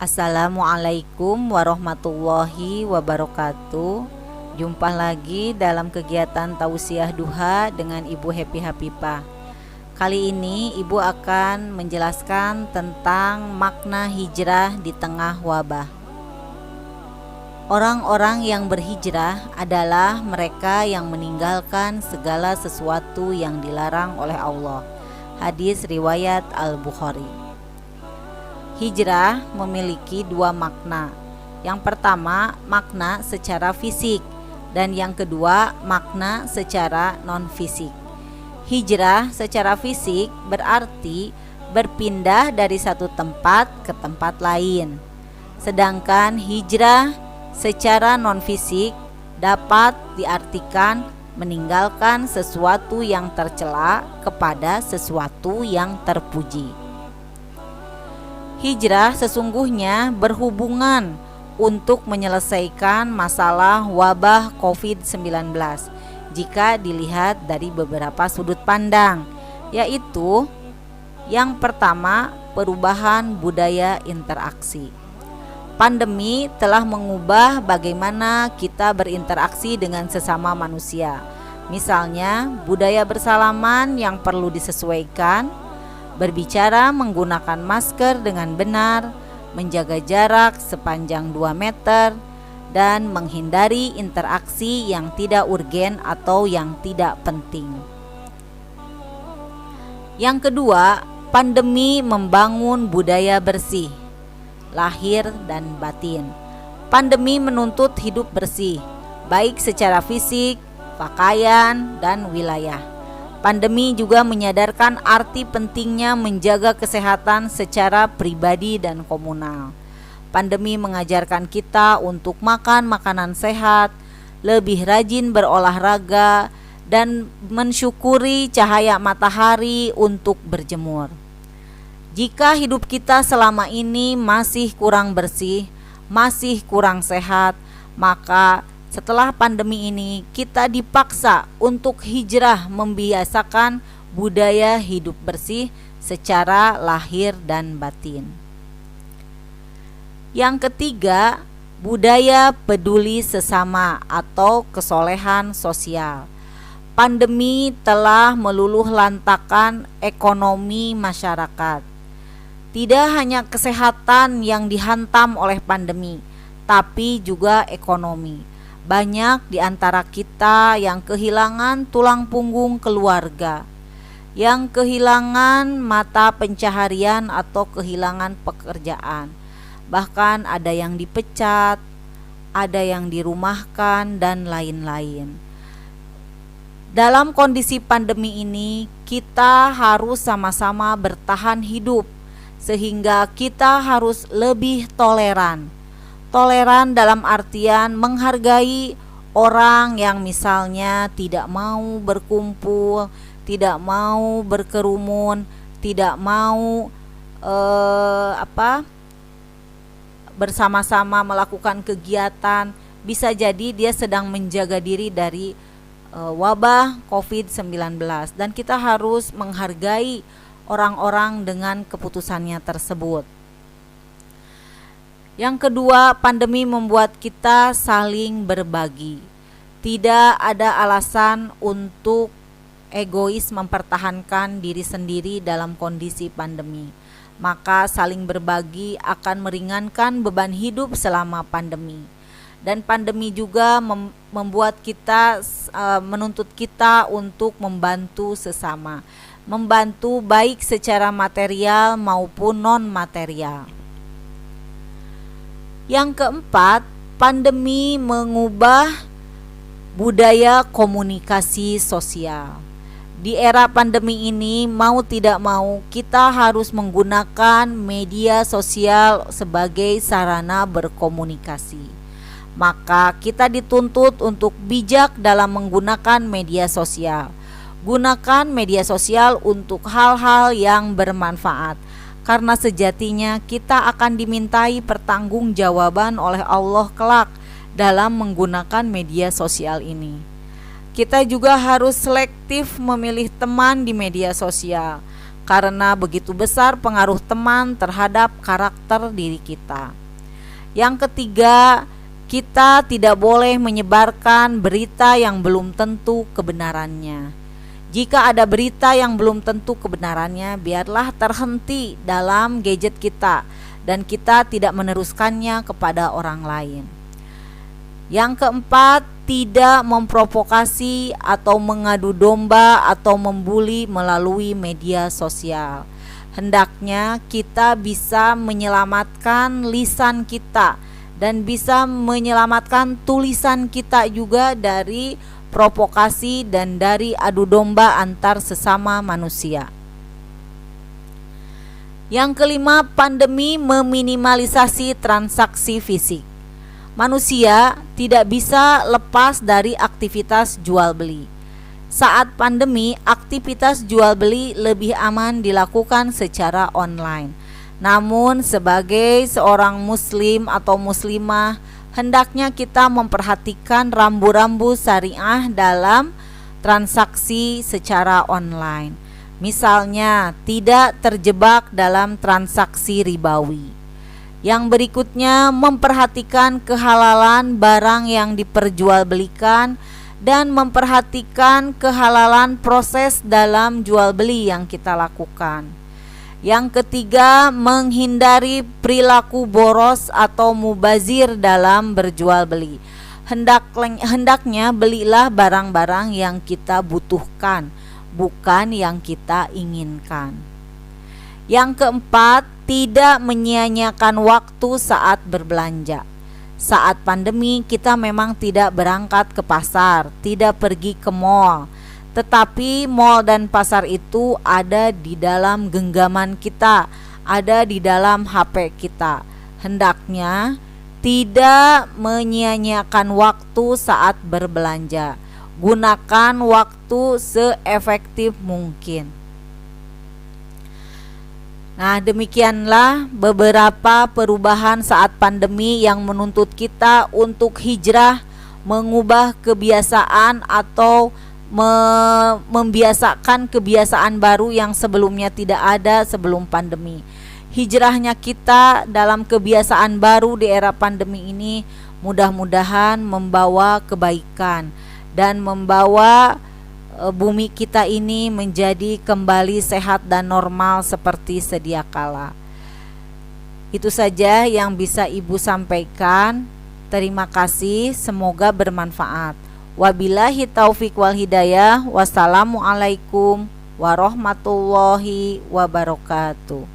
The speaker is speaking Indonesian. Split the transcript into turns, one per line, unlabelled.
Assalamualaikum warahmatullahi wabarakatuh. Jumpa lagi dalam kegiatan tausiah duha dengan Ibu Happy Hapipah. Kali ini Ibu akan menjelaskan tentang makna hijrah di tengah wabah. Orang-orang yang berhijrah adalah mereka yang meninggalkan segala sesuatu yang dilarang oleh Allah. Hadis riwayat Al-Bukhari. Hijrah memiliki dua makna. Yang pertama, makna secara fisik, dan yang kedua, makna secara non-fisik. Hijrah secara fisik berarti berpindah dari satu tempat ke tempat lain. Sedangkan hijrah secara non-fisik dapat diartikan meninggalkan sesuatu yang tercela kepada sesuatu yang terpuji. Hijrah sesungguhnya berhubungan untuk menyelesaikan masalah wabah COVID-19 jika dilihat dari beberapa sudut pandang, yaitu yang pertama, perubahan budaya interaksi. Pandemi telah mengubah bagaimana kita berinteraksi dengan sesama manusia. Misalnya, budaya bersalaman yang perlu disesuaikan, berbicara menggunakan masker dengan benar, menjaga jarak sepanjang 2 meter, dan menghindari interaksi yang tidak urgen atau yang tidak penting. Yang kedua, pandemi membangun budaya bersih, lahir dan batin. Pandemi menuntut hidup bersih, baik secara fisik, pakaian, dan wilayah. Pandemi juga menyadarkan arti pentingnya menjaga kesehatan secara pribadi dan komunal. Pandemi mengajarkan kita untuk makan makanan sehat, lebih rajin berolahraga, dan mensyukuri cahaya matahari untuk berjemur. Jika hidup kita selama ini masih kurang bersih, masih kurang sehat, maka setelah pandemi ini kita dipaksa untuk hijrah membiasakan budaya hidup bersih secara lahir dan batin. Yang ketiga, budaya peduli sesama atau kesolehan sosial. Pandemi telah meluluhlantakan ekonomi masyarakat. Tidak hanya kesehatan yang dihantam oleh pandemi, tapi juga ekonomi. Banyak di antara kita yang kehilangan tulang punggung keluarga, yang kehilangan mata pencaharian atau kehilangan pekerjaan. Bahkan ada yang dipecat, ada yang dirumahkan, dan lain-lain. Dalam kondisi pandemi ini, kita harus sama-sama bertahan hidup, sehingga kita harus lebih toleran. Toleran dalam artian menghargai orang yang misalnya tidak mau berkumpul, tidak mau berkerumun, tidak mau bersama-sama melakukan kegiatan. Bisa jadi dia sedang menjaga diri dari wabah COVID-19, dan kita harus menghargai orang-orang dengan keputusannya tersebut. Yang kedua, pandemi membuat kita saling berbagi. Tidak ada alasan untuk egois mempertahankan diri sendiri dalam kondisi pandemi. Maka saling berbagi akan meringankan beban hidup selama pandemi. Dan pandemi juga membuat kita, menuntut kita untuk membantu sesama. Membantu baik secara material maupun non-material. Yang keempat, pandemi mengubah budaya komunikasi sosial. Di era pandemi ini, mau tidak mau, kita harus menggunakan media sosial sebagai sarana berkomunikasi. Maka kita dituntut untuk bijak dalam menggunakan media sosial. Gunakan media sosial untuk hal-hal yang bermanfaat. Karena sejatinya kita akan dimintai pertanggungjawaban oleh Allah kelak dalam menggunakan media sosial ini. Kita juga harus selektif memilih teman di media sosial, karena begitu besar pengaruh teman terhadap karakter diri kita. Yang ketiga, kita tidak boleh menyebarkan berita yang belum tentu kebenarannya. Jika ada berita yang belum tentu kebenarannya, biarlah terhenti dalam gadget kita dan kita tidak meneruskannya kepada orang lain. Yang keempat, tidak memprovokasi atau mengadu domba atau membuli melalui media sosial. Hendaknya kita bisa menyelamatkan lisan kita dan bisa menyelamatkan tulisan kita juga dari provokasi dan dari adu domba antar sesama manusia. Yang kelima, pandemi meminimalisasi transaksi fisik. Manusia tidak bisa lepas dari aktivitas jual beli. Saat pandemi, aktivitas jual beli lebih aman dilakukan secara online. Namun sebagai seorang muslim atau muslimah, hendaknya kita memperhatikan rambu-rambu syariah dalam transaksi secara online. Misalnya, tidak terjebak dalam transaksi ribawi. Yang berikutnya, memperhatikan kehalalan barang yang diperjualbelikan dan memperhatikan kehalalan proses dalam jual beli yang kita lakukan. Yang ketiga, menghindari perilaku boros atau mubazir dalam berjual beli. Hendaknya belilah barang-barang yang kita butuhkan, bukan yang kita inginkan. Yang keempat, tidak menyia-nyiakan waktu saat berbelanja. Saat pandemi kita memang tidak berangkat ke pasar, tidak pergi ke mall. Tetapi mall dan pasar itu ada di dalam genggaman kita, ada di dalam HP kita. Hendaknya tidak menyia-nyiakan waktu saat berbelanja. Gunakan waktu seefektif mungkin. Nah, demikianlah beberapa perubahan saat pandemi yang menuntut kita untuk hijrah, mengubah kebiasaan atau membiasakan kebiasaan baru yang sebelumnya tidak ada sebelum pandemi. Hijrahnya kita dalam kebiasaan baru di era pandemi ini mudah-mudahan membawa kebaikan dan membawa bumi kita ini menjadi kembali sehat dan normal seperti sedia kala. Itu saja yang bisa Ibu sampaikan. Terima kasih, semoga bermanfaat. Wabillahi taufik wal hidayah. Wassalamualaikum warahmatullahi wabarakatuh.